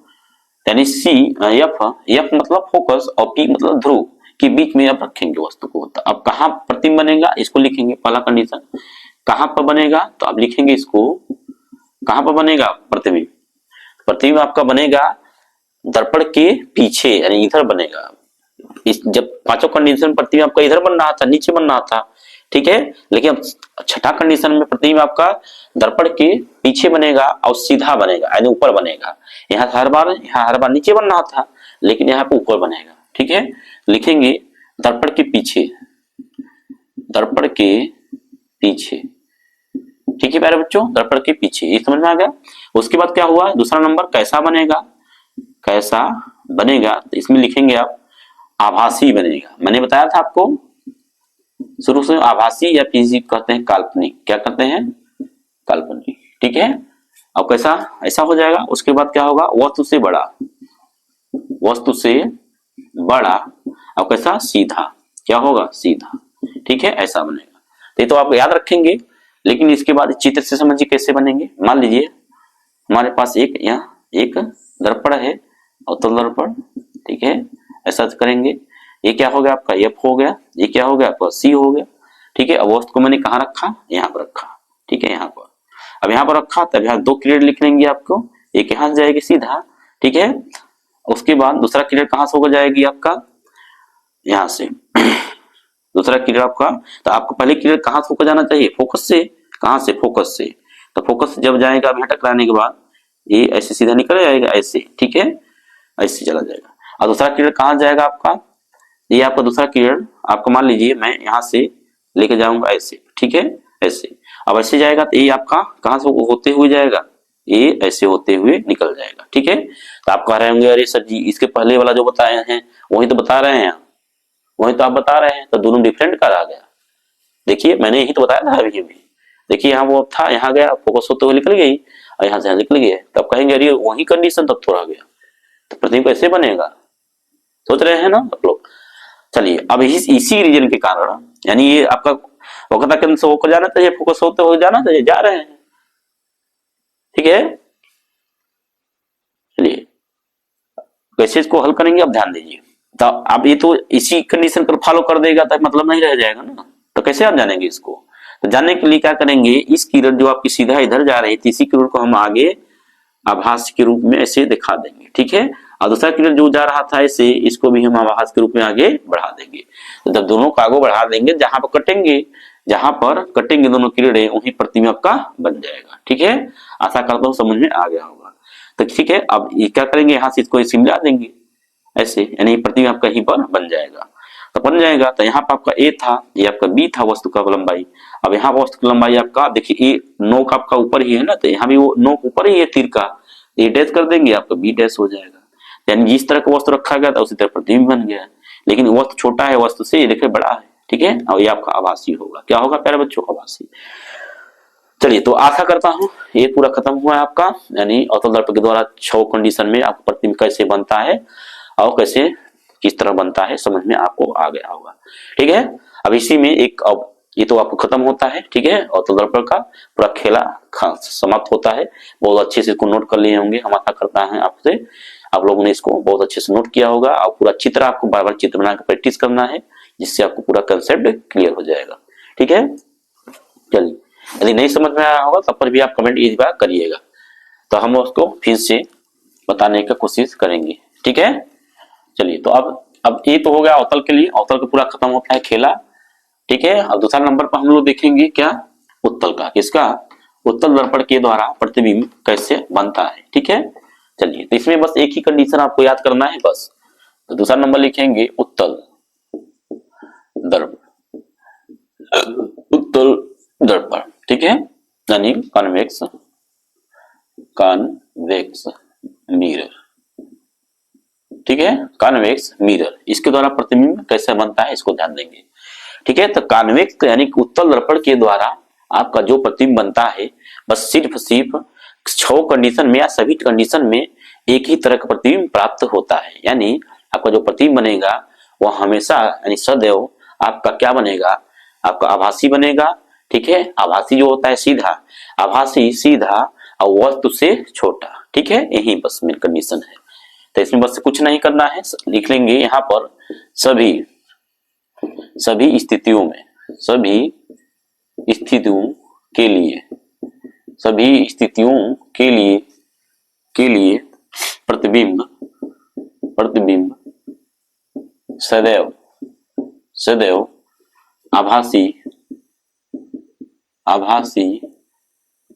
यानी एफ मतलब फोकस और पी मतलब ध्रुव के बीच में आप रखेंगे वस्तु को। तो अब कहां प्रतिबिंब बनेगा, इसको लिखेंगे, पहला कंडीशन कहां पर बनेगा, तो आप लिखेंगे इसको, कहां पर बनेगा प्रतिबिंब आपका बनेगा दर्पण के पीछे, यानी इधर बनेगा। इस जब पांचों कंडीशन प्रतिबिंब आपका इधर बन रहा था, नीचे बन रहा था, ठीक है। लेकिन अब छठा कंडीशन में प्रतिबिंब आपका दर्पण के पीछे बनेगा और सीधा बनेगा, यानी ऊपर बनेगा। यहाँ हर बार नीचे बन रहा था, लेकिन यहाँ पे ऊपर बनेगा, ठीक है। लिखेंगे दर्पण के पीछे, ठीक है प्यारे बच्चों, दर्पण के पीछे, ये समझ में आ गया। उसके बाद क्या हुआ, दूसरा नंबर कैसा बनेगा, तो इसमें लिखेंगे आप आभासी बनेगा। मैंने बताया था आपको शुरू से, आभासी या किसी कहते हैं काल्पनिक, क्या कहते हैं, काल्पनिक, ठीक है। अब कैसा, ऐसा हो जाएगा। उसके बाद क्या होगा, वस्तु से बड़ा, अब कैसा, सीधा, क्या होगा, सीधा, ठीक है, ऐसा बनेगा। ये तो आप याद रखेंगे, लेकिन इसके बाद चित्र से समझिए कैसे बनेंगे। मान लीजिए हमारे पास यहाँ एक दर्पण है, अवतल दर्पण, ठीक है, ऐसा करेंगे। ये क्या हो गया आपका, एफ हो गया, ये क्या हो गया आपका, सी हो गया, ठीक है। अब वस्तु को मैंने कहाँ रखा, यहाँ पर रखा, ठीक है, यहाँ पर। अब यहाँ पर रखा, तब यहाँ 2 क्रिएट लिख लेंगे आपको, एक यहाँ से जाएगी सीधा, ठीक है। उसके बाद दूसरा क्रिएट कहाँ से होकर जाएगी आपका, यहाँ से दूसरा क्रिएट आपका, तो आपको पहले क्रिएट कहाँ से होकर जाना चाहिए, फोकस से, कहाँ से, फोकस से। तो फोकस जब जाएगा यहाँ टकराने के बाद ये ऐसे सीधा निकल जाएगा, ऐसे, ठीक है, ऐसे चला जाएगा। और दूसरा क्रिएट कहाँ जाएगा आपका, ये आपका दूसरा क्रिएट आपको मान लीजिए मैं यहाँ से लेके जाऊंगा ऐसे, ठीक है, ऐसे। अब ऐसे जाएगा तो ये आपका कहां से होते हुए जाएगा, ये ऐसे होते हुए निकल जाएगा, ठीक है। तो आप कह रहे होंगे अरे सर जी इसके पहले वाला जो बताए हैं वही तो बता रहे हैं, वही तो आप बता रहे हैं, तो दोनों डिफरेंट कर आ गया। देखिए मैंने यही तो बताया था अभी भी, देखिए यहाँ वो था, यहाँ गया, फोकस होते हुए निकल गई, और यहाँ से निकल गया, तब कहेंगे अरे वही कंडीशन तब थोड़ा गया, तो प्रतिबिंब कैसे बनेगा, सोच रहे हैं ना आप लोग। चलिए, अब इसी रीजन के कारण, यानी ये आपका वक्रता केंद्र से होकर जाना चाहिए, फोकस होते हुए जाना चाहिए, जा रहे हैं, ठीक है। चलिए कैसे इसको हल करेंगे आप ध्यान दीजिए। तो अब ये तो इसी कंडीशन पर फॉलो कर देगा तो मतलब नहीं रह जाएगा ना, तो कैसे आप जानेंगे इसको। तो जानने के लिए क्या करेंगे, इस किरण जो आपकी सीधा इधर जा रही थी, इसी किरण को हम आगे आभास के रूप में ऐसे दिखा देंगे, ठीक है। और दूसरा किरण जो जा रहा था ऐसे, इसको भी हम आभास के रूप में आगे बढ़ा देंगे। तो जब दोनों को आगे बढ़ा देंगे, जहां पर कटेंगे दोनों किरणें, वहीं प्रतिबिंब आपका बन जाएगा, ठीक है। आशा करता हूं समझ में आ गया होगा। तो ठीक है, अब ये क्या करेंगे, यहाँ से इसको मिला देंगे ऐसे, यानी प्रतिबिंब आपका यहीं पर बन जाएगा। तो बन जाएगा, तो यहाँ पर आपका ए था, ये आपका बी था वस्तु का लंबाई। अब यहाँ वस्तु की लंबाई आपका देखिए, ये नोक आपका ऊपर ही है ना, तो यहाँ भी वो नोक ऊपर ही है तीर का, ए डैश कर देंगे, आपका बी डैश हो जाएगा। यानी जिस तरह का वस्तु रखा गया था उसी तरह प्रतिबिंब बन गया है, लेकिन वस्तु छोटा है वस्तु से, ये देखिए बड़ा है, ठीक है। और ये आपका आभासी होगा, क्या होगा प्यारे बच्चों, आभासी। चलिए, तो आशा करता हूं ये पूरा खत्म हुआ है आपका, यानी अवतल दर्पण के द्वारा 6 कंडीशन में आपको प्रतिबिंब कैसे बनता है और कैसे किस तरह बनता है, समझ में आपको आ गया होगा, ठीक है। अब इसी में एक ये तो आपको खत्म होता है, ठीक है। और तो दर्पण का पूरा खेला समाप्त होता है। बहुत अच्छे से इसको नोट कर लिए होंगे, हम आशा करता है आपसे आप लोगों ने इसको बहुत अच्छे से नोट किया होगा। और पूरा चित्र आपको बार बार चित्र बना कर प्रैक्टिस करना है, जिससे आपको पूरा कंसेप्ट क्लियर हो जाएगा, ठीक है। चलिए, यदि नहीं समझ में आया होगा तब पर भी आप कमेंट इस बार करिएगा, तो हम उसको फिर से बताने की कोशिश करेंगे, ठीक है। चलिए, तो अब ये तो हो गया अवतल के लिए, अवतल का पूरा खत्म होता है खेला, ठीक है। अब दूसरा नंबर पर हम लोग देखेंगे क्या, उत्तल का। किसका? उत्तल दर्पण के द्वारा प्रतिबिंब कैसे बनता है, ठीक है। चलिए, तो इसमें बस एक ही कंडीशन आपको याद करना है बस। तो दूसरा नंबर लिखेंगे उत्तल दर्पण, उत्तल दर्पण, ठीक है, यानी कॉन्वेक्स मिरर, ठीक है, कॉन्वेक्स मिरर। इसके द्वारा प्रतिबिंब कैसे बनता है इसको ध्यान देंगे, ठीक है। तो कॉन्वेक्स यानी उत्तल दर्पण के द्वारा आपका जो प्रतिबिंब बनता है, बस सिर्फ 6 कंडीशन में या सभी कंडीशन में एक ही तरह का प्रतिबिंब प्राप्त होता है। यानी आपका जो प्रतिबिंब बनेगा वह हमेशा यानी सदैव आपका क्या बनेगा, आपका आभासी बनेगा, ठीक है। आभासी जो होता है सीधा, आभासी सीधा और वस्तु से छोटा, ठीक है। यही बस मेन कंडीशन है। तो इसमें बस कुछ नहीं करना है, लिख लेंगे यहाँ पर सभी स्थितियों में, सभी स्थितियों के लिए प्रतिबिंब सदैव आभासी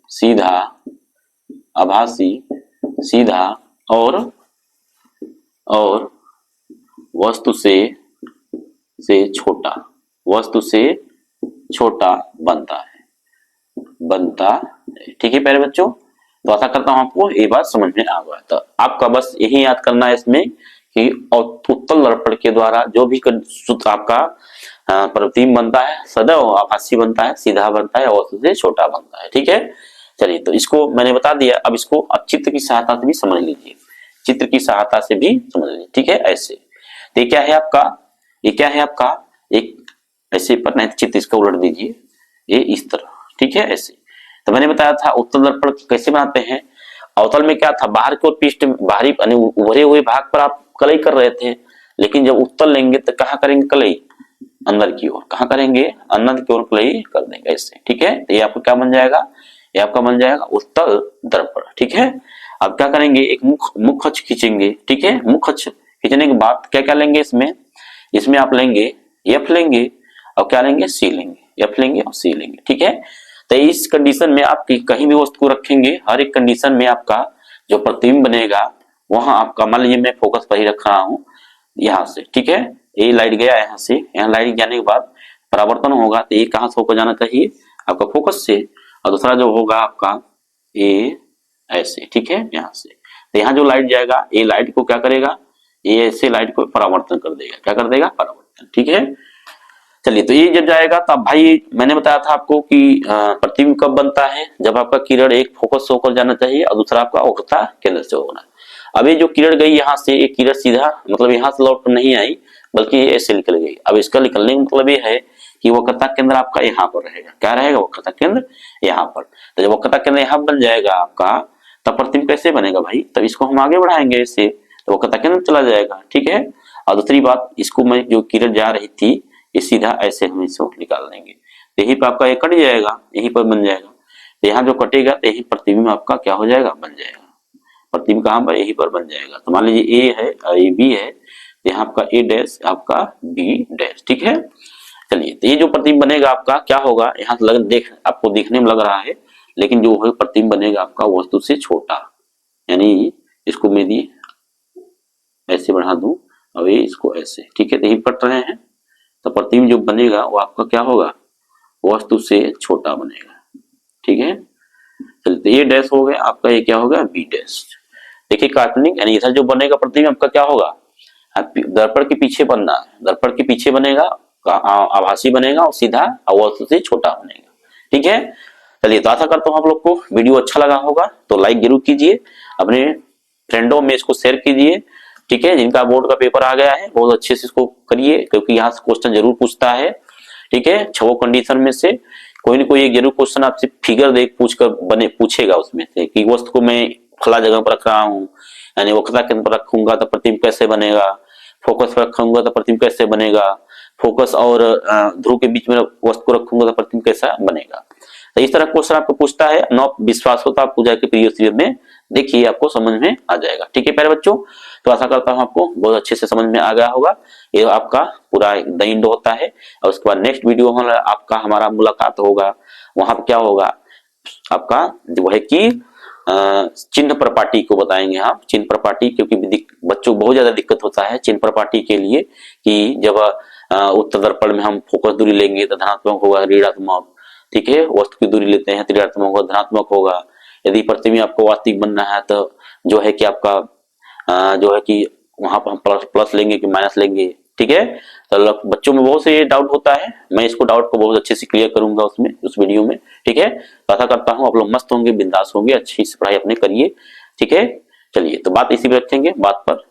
सीधा और वस्तु से छोटा बनता है, ठीक है प्यारे बच्चों। तो आशा करता हूं आपको ये बात समझ में आ गया। तो आपका बस यही याद करना है इसमें कि उत्तल दर्पण के द्वारा जो भी सूत्र आपका प्रतिबिंब बनता है सदैव आभासी बनता है, सीधा बनता है और वस्तु से छोटा बनता है, ठीक है। चलिए, तो इसको मैंने बता दिया, अब इसको चित्र की सहायता से भी समझ लीजिए, चित्र की सहायता से भी समझ लीजिए, ठीक है। ऐसे तो ये क्या है आपका एक ऐसे पर, नहीं चित्र इसका उलट दीजिए, ये इस तरह, ठीक है, ऐसे। तो मैंने बताया था उत्तल दर्पण कैसे बनाते हैं। अवतल में क्या था, बाहर की ओर पृष्ठ बाहरी यानी उभरे हुए भाग पर आप कलई कर रहे थे, लेकिन जब उत्तल लेंगे तो कहाँ करेंगे कलई, अंदर की ओर। कहाँ करेंगे, अंदर की ओर कलई कर देंगे ऐसे, ठीक है। तो ये आपको क्या बन जाएगा, ये आपका बन जाएगा उत्तल दर्पण, ठीक है। अब क्या करेंगे, एक मुख अक्ष खींचेंगे, ठीक है। मुख अक्ष खींचने के बाद क्या क्या लेंगे, इसमें आप लेंगे एफ लेंगे और क्या लेंगे, सी लेंगे, एफ लेंगे और सी लेंगे, ठीक है। तो इस कंडीशन में आप कहीं भी वस्तु को रखेंगे, हर एक कंडीशन में आपका जो प्रतिबिंब बनेगा वहां आपका, मान लीजिए मैं फोकस पर ही रख रहा हूं यहाँ से, ठीक है। ये लाइट गया यहाँ से, यहाँ लाइट जाने के बाद परावर्तन होगा, तो ये कहाँ से होकर जाना चाहिए, आपका फोकस से। और दूसरा जो होगा आपका ये ऐसे, ठीक है, यहाँ से। तो यहाँ जो लाइट जाएगा ये लाइट को क्या करेगा, ये ऐसे लाइट को परावर्तन कर देगा, क्या कर देगा, परावर्तन, ठीक है। चलिए, तो ये जब जाएगा तब भाई मैंने बताया था आपको कि प्रतिबिंब कब बनता है, जब आपका किरण एक फोकस से होकर जाना चाहिए और दूसरा आपका वक्रता केंद्र से होना। अब ये जो किरण गई यहाँ से, ये किरण सीधा मतलब यहाँ से लौट नहीं आई, बल्कि ये ऐसे निकल गई। अब इसका निकलने का मतलब ये है कि वक्रता केंद्र आपका यहाँ पर रहेगा, क्या रहेगा, वक्रता केंद्र यहाँ पर। तो जब वक्रता केंद्र यहाँ बन जाएगा आपका, तब प्रतिबिंब कैसे बनेगा भाई, तब इसको हम आगे बढ़ाएंगे ऐसे, तो वक्रता केंद्र चला जाएगा, ठीक है। और दूसरी बात, इसको मैं जो किरण जा रही थी ये सीधा ऐसे हम इसको निकाल देंगे, यहीं पर आपका ये कट जाएगा, यहीं पर बन जाएगा। तो यहाँ जो कटेगा तो यही प्रतिबिंब आपका क्या हो जाएगा, बन जाएगा। प्रतिबिंब कहाँ पर, यहीं पर बन जाएगा। तो मान लीजिए ए है, ये बी है, यहाँ आपका ए डैश, आपका बी डैश, ठीक है। चलिए, तो ये जो प्रतिबिंब बनेगा आपका क्या होगा, यहाँ से आपको देखने में लग रहा है, लेकिन जो है प्रतिबिंब बनेगा आपका वस्तु से छोटा, यानी इसको मैं दी ऐसे बढ़ा दूं, अब ये इसको ऐसे, ठीक है। तो यही पट रहे हैं, तो प्रतिबिंब जो बनेगा वो आपका क्या होगा, वस्तु से छोटा बनेगा, ठीक है। चलिए, ये डैश हो गया आपका, ये क्या होगा, बी डैश। देखिए काल्पनिक यानी इधर जो बनेगा प्रतिबिंब आपका क्या होगा, दर्पण के पीछे बनना है, दर्पण के पीछे बनेगा, आभासी बनेगा और सीधा वस्तु से छोटा बनेगा, ठीक है। चलिए, तो आशा करता हूँ आप लोग को वीडियो अच्छा लगा होगा, तो लाइक जरूर कीजिए, अपने फ्रेंडों में इसको शेयर कीजिए, ठीक है। जिनका बोर्ड का पेपर आ गया है बहुत अच्छे से इसको करिए, क्योंकि यहाँ से क्वेश्चन जरूर पूछता है, ठीक है। 6 कंडीशन में से कोई ना कोई एक जरूर क्वेश्चन आपसे फिगर देख पूछेगा उसमें से कि वस्तु को मैं फला जगह पर रख रहा हूँ, यानी वक्रता केंद्र पर रखूंगा तो प्रतिबिंब कैसे बनेगा, फोकस पर रखूंगा तो प्रतिबिंब कैसे बनेगा, फोकस और ध्रुव के बीच में वस्तु को रखूंगा तो प्रतिबिंब कैसा बनेगा। तो इस तरह क्वेश्चन आपको पूछता है, नौ विश्वास होता आप पूजा के प्रीवियस ईयर में देखिए, आपको समझ में आ जाएगा। ठीक है प्यारे बच्चों, तो आशा करता हूँ आपको बहुत अच्छे से समझ में आ गया होगा। ये आपका पूरा द इंड होता है, और उसके बाद नेक्स्ट वीडियो में आपका हमारा मुलाकात होगा। वहां पर क्या होगा आपका जो है कि चिन्ह प्रपाटी को बताएंगे हम, चिन्ह प्रपाटी, क्योंकि बच्चों को बहुत ज्यादा दिक्कत होता है चिन्ह प्रपाटी के लिए कि जब उत्तर दर्पण में हम फोकस दूरी लेंगे तो धनात्मक होगा ऋणात्मक, ठीक है, वस्तु की दूरी लेते हैं तो ऋणात्मक होगा धनात्मक होगा। यदि प्रतिबिंब आपको वास्तविक बनना है तो जो है कि आपका जो है कि वहां पर हम प्लस लेंगे कि माइनस लेंगे। ठीक है, तो बच्चों में बहुत से ये डाउट होता है, मैं इसको डाउट को बहुत अच्छे से क्लियर करूंगा उसमें उस वीडियो में। ठीक है, तो आशा करता हूँ आप लोग मस्त होंगे, बिंदास होंगे, अच्छी से पढ़ाई अपने करिए। ठीक है, चलिए तो बात इसी पे रखेंगे, बात पर